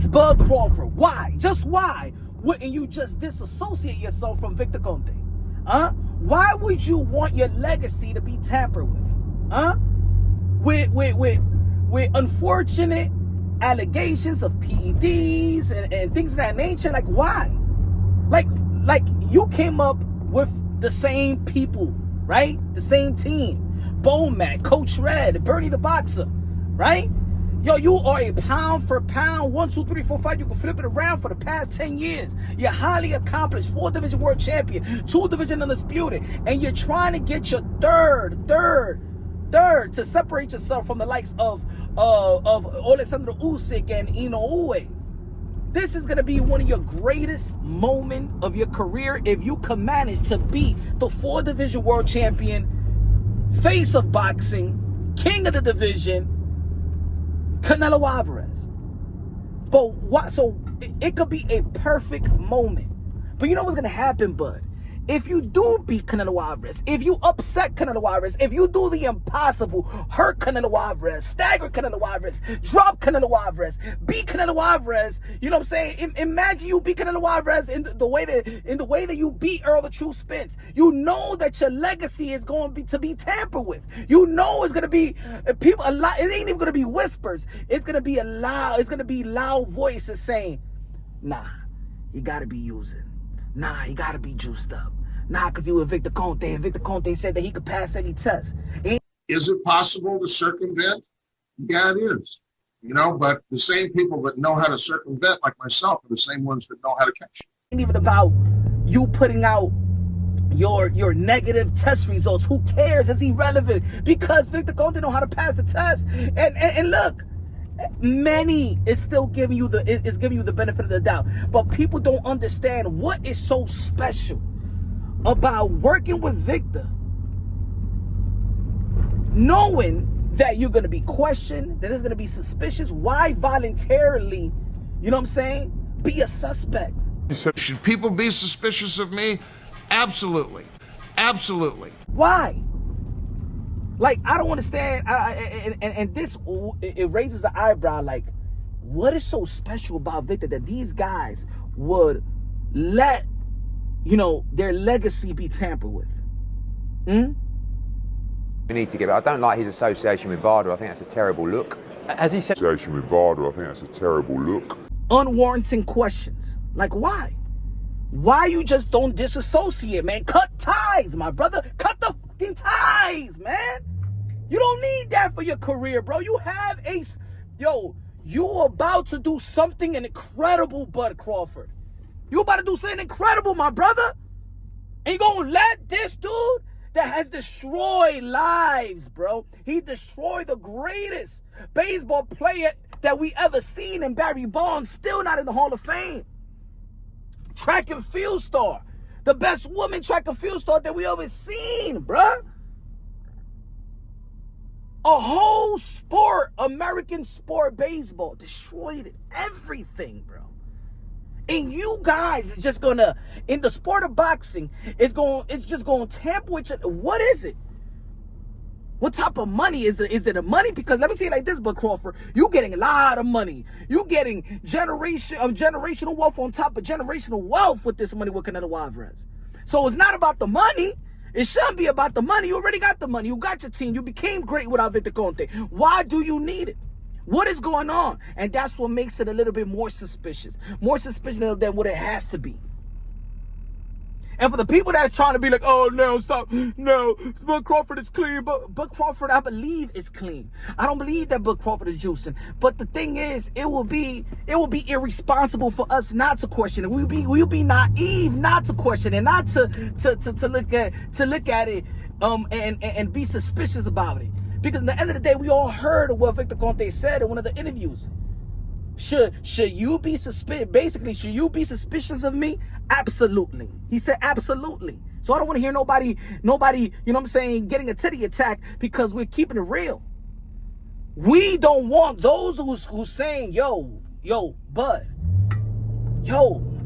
James Bud Crawford, why? Just why wouldn't you just disassociate yourself from Victor Conte? Why would you want your legacy to be tampered with? With unfortunate allegations of PEDs and things of that nature. Like, why? Like you came up with the same people, right? The same team. Bowman, Coach Red, Bernie the Boxer, right? Yo, you are a pound for pound, 1, 2, 3, 4, 5. You can flip it around for the past 10 years. You're highly accomplished, 4-division world champion, 2-division undisputed, and you're trying to get your third to separate yourself from the likes of Alexander Usyk and Inoue. This is gonna be one of your greatest moments of your career if you can manage to beat the 4-division world champion, face of boxing, king of the division, Canelo Alvarez. But what? So it could be a perfect moment. But you know what's gonna happen, bud? If you do beat Canelo Alvarez, if you upset Canelo Alvarez, if you do the impossible, hurt Canelo Alvarez, stagger Canelo Alvarez, drop Canelo Alvarez, beat Canelo Alvarez, you know what I'm saying? Imagine you beat Canelo Alvarez in the way that you beat Earl the True Spence. You know that your legacy is going to be tampered with. You know it's going to be people a lot. It ain't even going to be whispers. It's going to be loud voices saying, nah, you got to be using. Nah, he gotta be juiced up. Nah, because he was Victor Conte, and Victor Conte said that he could pass any test. Is it possible to circumvent? Yeah, it is. You know, but the same people that know how to circumvent, like myself, are the same ones that know how to catch it. It ain't even about you putting out your negative test results. Who cares? It's irrelevant because Victor Conte know how to pass the test. And look, many is still giving you the benefit of the doubt, but people don't understand what is so special about working with Victor, knowing that you're going to be questioned, that there's going to be suspicious. Why voluntarily, you know what I'm saying, be a suspect? Should people be suspicious of me? Absolutely. Why? Like, I don't understand, and this, it raises an eyebrow, like, what is so special about Victor that these guys would let, you know, their legacy be tampered with? We need to give it. I don't like his association with VADA. I think that's a terrible look. As he said, association with VADA, I think that's a terrible look. Unwarranted questions. Like, why? Why you just don't disassociate, man? Cut ties, my brother. Cut the fucking ties, man. You don't need that for your career, bro. You have you're about to do something incredible, Bud Crawford. You about to do something incredible, my brother. And you gonna let this dude that has destroyed lives, bro. He destroyed the greatest baseball player that we ever seen in Barry Bonds, still not in the Hall of Fame. Track and field star. The best woman track and field star that we ever seen, bruh. A whole sport, American sport, baseball, destroyed it. Everything, bro. And you guys is just gonna, in the sport of boxing, it's just gonna tamper with it. What is it? What type of money is it? Is it a money? Because let me say it like this, Bud Crawford, you getting a lot of money. You getting generational wealth on top of generational wealth with this money with Canelo Alvarez. So it's not about the money. It shouldn't be about the money. You already got the money. You got your team. You became great without Victor Conte. Why do you need it? What is going on? And that's what makes it a little bit more suspicious. More suspicious than what it has to be. And for the people that's trying to be like, oh, no, stop. No, Bud Crawford is clean. But Bud Crawford, I believe, is clean. I don't believe that Bud Crawford is juicing. But the thing is, it will be irresponsible for us not to question it. We'll be naive not to question it, not to look at it and be suspicious about it. Because at the end of the day, we all heard what Victor Conte said in one of the interviews. Should you be suspicious? Basically, should you be suspicious of me? Absolutely. He said absolutely. So I don't want to hear nobody, you know what I'm saying, getting a titty attack because we're keeping it real. We don't want those who's saying, yo, Bud,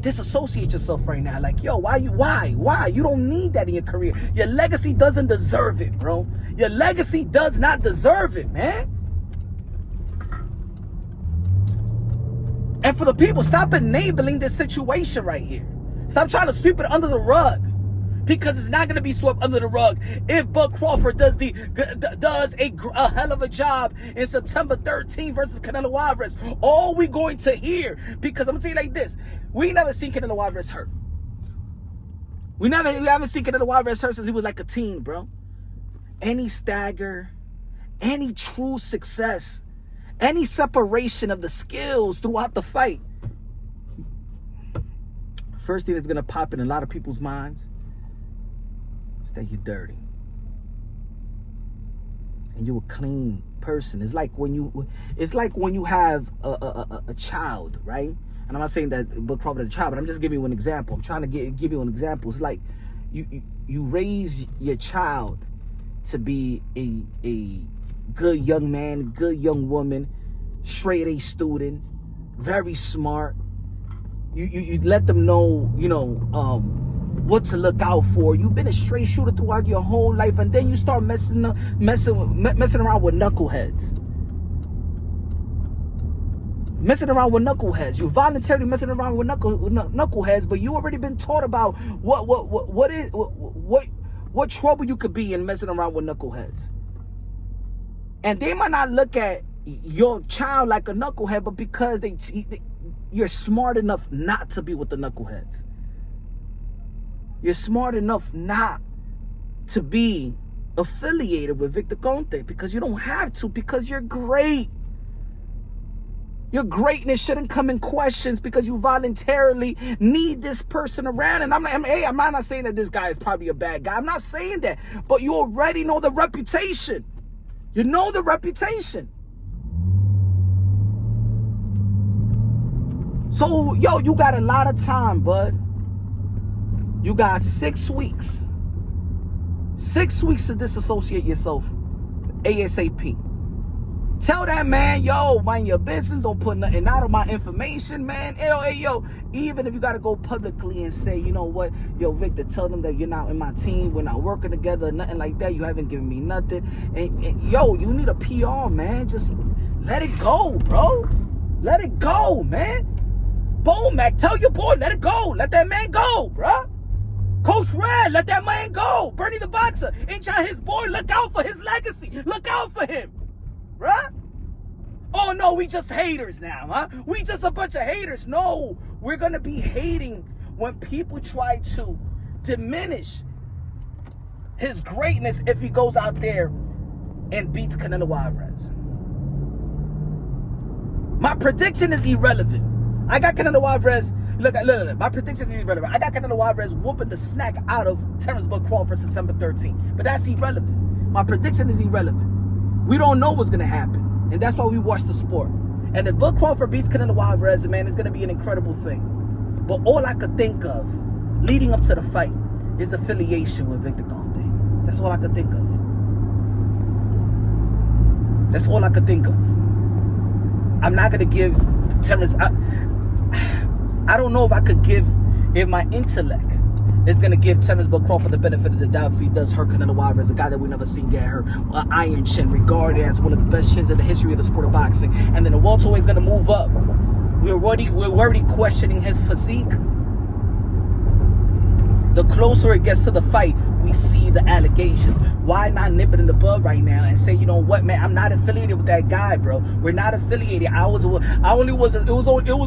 disassociate yourself right now. Like, why? You don't need that in your career. Your legacy doesn't deserve it, bro. Your legacy does not deserve it, man. And for the people, stop enabling this situation right here. Stop trying to sweep it under the rug, because it's not going to be swept under the rug if Bud Crawford does a hell of a job in September 13th versus Canelo Alvarez. All we going to hear, because I'm going to tell you like this, we never seen Canelo Alvarez hurt. We haven't seen Canelo Alvarez hurt since he was like a teen, bro. Any stagger, any true success, any separation of the skills throughout the fight, first thing that's going to pop in a lot of people's minds is that you're dirty. And you're a clean person. It's like when you have a child, right? And I'm not saying that Bud Crawford is a child, but I'm just giving you an example. I'm trying to give you an example. It's like you raise your child to be a good young man, good young woman, straight A student, very smart. You let them know, what to look out for. You've been a straight shooter throughout your whole life, and then you start messing around with knuckleheads. Messing around with knuckleheads. You're voluntarily messing around with knuckleheads, but you already been taught about what trouble you could be in messing around with knuckleheads. And they might not look at your child like a knucklehead, but because you're smart enough not to be with the knuckleheads. You're smart enough not to be affiliated with Victor Conte, because you don't have to, because you're great. Your greatness shouldn't come in questions because you voluntarily need this person around. And I'm not saying that this guy is probably a bad guy. I'm not saying that. But you already know the reputation. You know the reputation. So, you got a lot of time, bud. You got 6 weeks. 6 weeks to disassociate yourself ASAP. Tell that man, mind your business. Don't put nothing out of my information, man. Even if you got to go publicly and say, you know what, Victor, tell them that you're not in my team. We're not working together, nothing like that. You haven't given me nothing. And you need a PR, man. Just let it go, bro. Let it go, man. Mac, tell your boy, let it go. Let that man go, bro. Coach Red, let that man go. Bernie the Boxer, ain't y'all his boy? Look out for his legacy. Look out for him. Bruh? Oh no, we just haters now, huh? We just a bunch of haters. No, we're gonna be hating when people try to diminish his greatness if he goes out there and beats Canelo Alvarez. My prediction is irrelevant. I got Canelo Alvarez. Look, my prediction is irrelevant. I got Canelo Alvarez whooping the snack out of Terence Crawford September 13th. But that's irrelevant. My prediction is irrelevant. We don't know what's going to happen. And that's why we watch the sport. And if Bud Crawford beats Canelo Alvarez, man, it's going to be an incredible thing. But all I could think of leading up to the fight is affiliation with Victor Conte. That's all I could think of. That's all I could think of. I'm not going to give Terence... I don't know if I could give... If my intellect is going to give Terence Crawford the benefit of the doubt if he does hurt Canelo Alvarez, a guy that we never seen get hurt. Iron chin, regarded as one of the best chins in the history of the sport of boxing. And then the welterweight's going to move up. We're already questioning his physique. The closer it gets to the fight, we see the allegations. Why not nip it in the bud right now and say, you know what, man, I'm not affiliated with that guy, bro. We're not affiliated. It was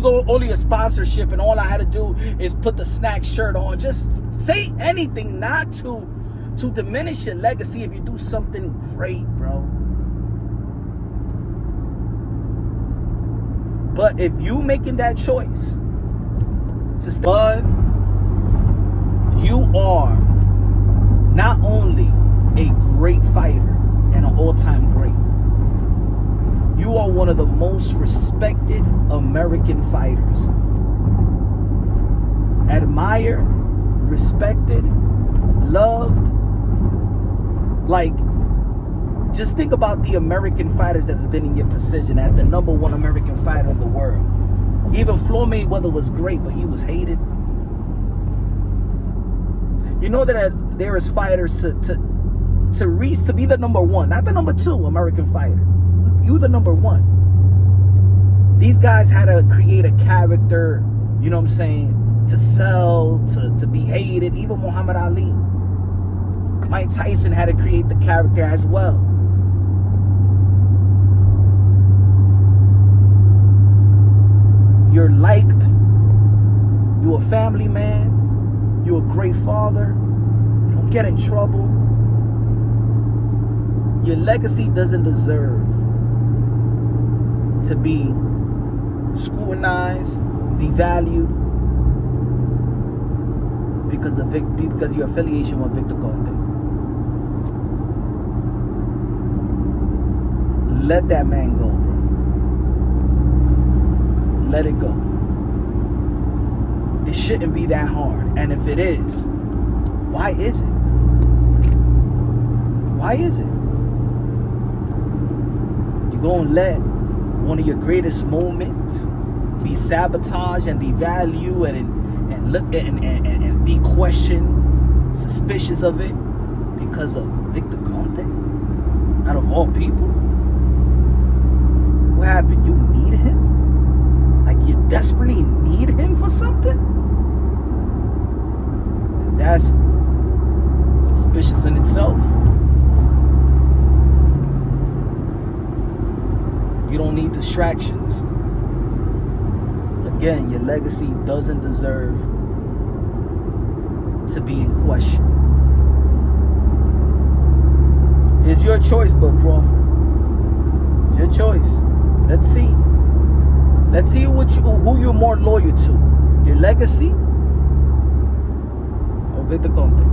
only a sponsorship, and all I had to do is put the snack shirt on. Just say anything not to diminish your legacy if you do something great, bro. But if you making that choice to stay, you are not only a great fighter and an all-time great, you are one of the most respected American fighters. Admired, respected, loved. Like, just think about the American fighters that's been in your position as the #1 American fighter in the world. Even Floyd Mayweather was great, but he was hated. You know that there is fighters to reach to be the #1, not the #2 American fighter. You the #1. These guys had to create a character, you know what I'm saying, to sell, to be hated. Even Muhammad Ali. Mike Tyson had to create the character as well. You're liked. You're a family man. You're a great father. You don't get in trouble. Your legacy doesn't deserve to be scrutinized, devalued because of your affiliation with Victor Conte. Let that man go, bro. Let it go. It shouldn't be that hard. And if it is, why is it? Why is it? You're gonna let one of your greatest moments be sabotaged and devalued and look and be questioned, suspicious of it because of Victor Conte? Out of all people? What happened? You need him? Like you desperately need him for something? And that's suspicious in itself. You don't need distractions. Again, your legacy doesn't deserve to be in question. It's your choice, Bill Crawford. It's your choice. Let's see. Let's see who you're more loyal to. Your legacy or Victor Conte.